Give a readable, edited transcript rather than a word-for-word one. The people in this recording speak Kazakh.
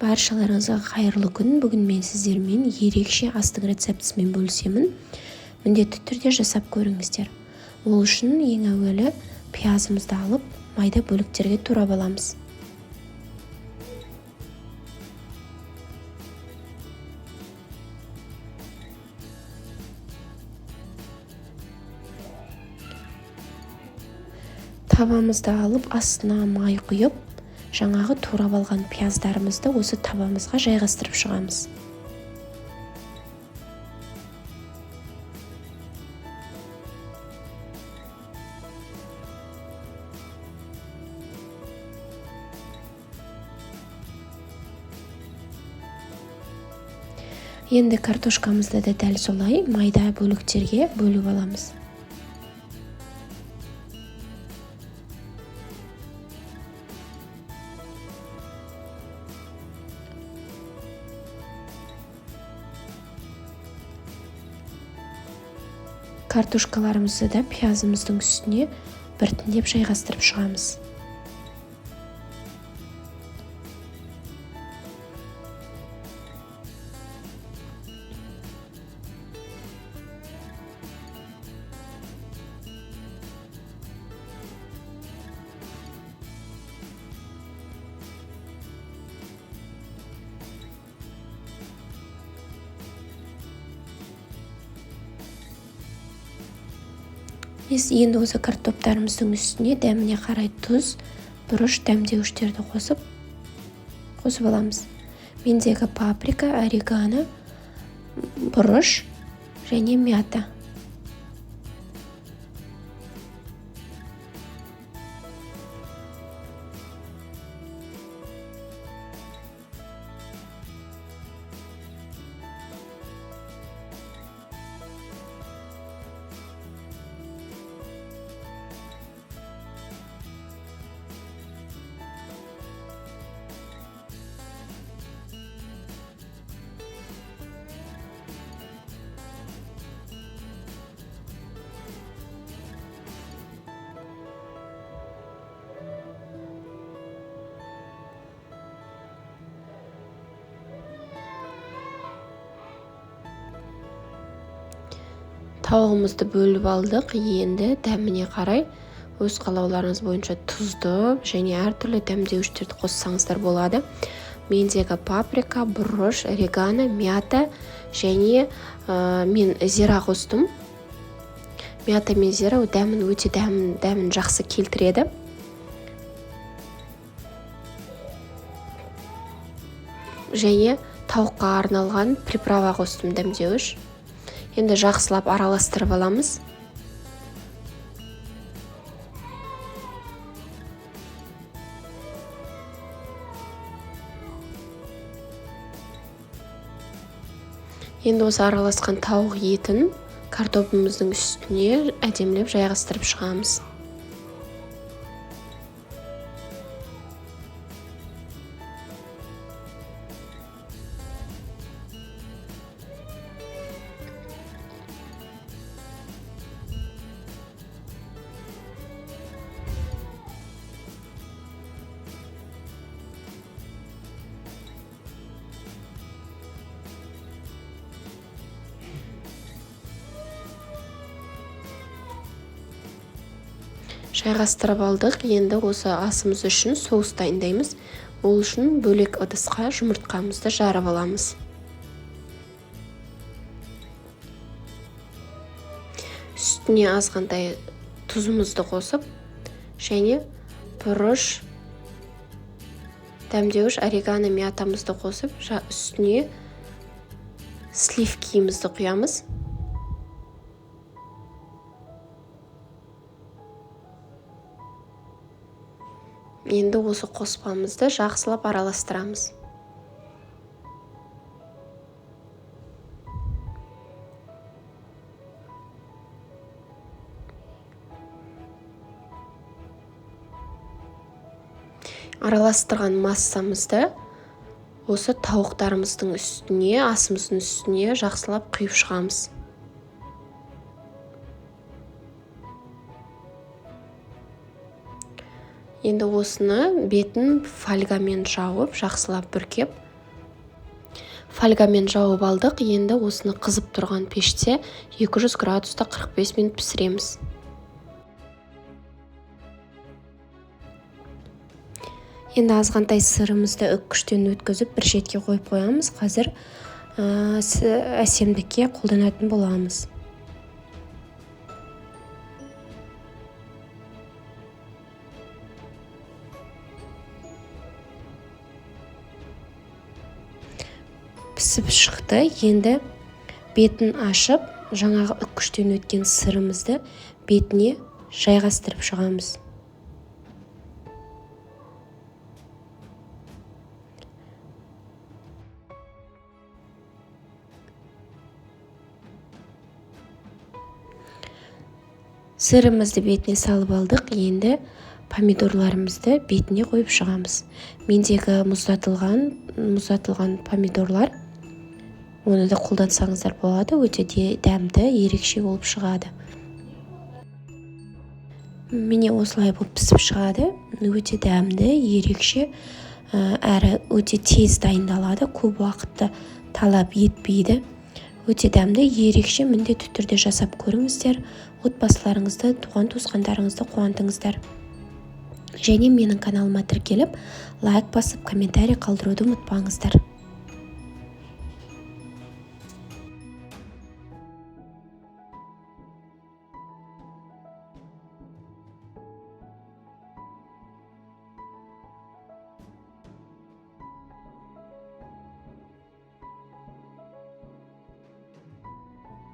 Баршаларыңызға қайырлы күн. Бүгін мен сіздермен ерекше астың рецептісімен бөлісемін. Міндетті түрде жасап көріңіздер. Ол үшін ең әуелі пиязымызды алып, майда бөліктерге турап аламыз. Табамызды алып, астына май құйып, жаңағы турап алған пияздарымызды осы табамызға жайғастырып шығамыз. Енді картошкамызды да дәл солай майда бөліктерге бөліп аламыз. Картошкаларымызды да пиязымыздың үстіне біртіндеп жайғастырып шығамыз. Енді осы картоптарымыздың үстіне дәміне қарай тұз, бұрыш, дәмдеуіштерді қосып аламыз. Мендегі паприка, орегано, бұрыш және мята. Тауығымызды бөліп алдық. Енді дәміне қарай өз қалауларыңыз бойынша тұзды және әртүрлі дәмдеуіштерді қоссаңыздар болады. Мендегі паприка, бұрыш, орегано, мята және мен зира қостым. Мята мен зира өте дәмін жақсы келтіреді. Және тауыққа арналған приправа қостым, дәмдеуіш. Енді жақсылап араластырып аламыз. Енді осы араласқан тауық етін картопымыздың үстіне әдемілеп жайғастырып шығамыз. Жайғастырып алдық. Енді осы асымыз үшін соус дайындаймыз. Ол үшін бөлек ыдысқа жұмыртқамызды жарып аламыз. Үстіне азғандай тұзымызды қосып, және бұрыш, дәмдеуіш, орегано, мятамызды қосып, үстіне сливкимізді құямыз. Енді осы қоспамызды жақсылап араластырамыз. Араластырған массамызды осы тауықтарымыздың үстіне, асымыздың үстіне жақсылап құйып шығамыз. Енді осыны бетін фольгамен жауып, жақсылап бүркеп, Фольгамен жауып алдық. Енді осыны қызып тұрған пеште 200 градуста 45 минут пісіреміз. Енді азғантай сырымызды үккіштен өткізіп бір шетке қойып қоямыз. Қазір әсемдікке қолданатын боламыз. Пісіп шықты. Енді бетін ашып, жаңағы үккіштен өткен сырымызды бетіне жайғастырып шығамыз. Сырымызды бетіне салып алдық. Енді помидорларымызды бетіне қойып шығамыз. Мендегі мұздатылған помидорлар, оны да қолдансаңыздар болады. Өте дәмді, ерекше болып шығады. Міне осылай болып пісіп шығады. Өте дәмді, ерекше, әрі өте тез дайындалады. Көп уақытты талап етпейді. Өте дәмді, ерекше, міндетті түрде жасап көріңіздер. Отбасыларыңызды, туған-туысқандарыңызды қуантыңыздар. Және менің каналыма тіркеліп, лайк басып, комментарий қалдыруды ұмытпаңыздар.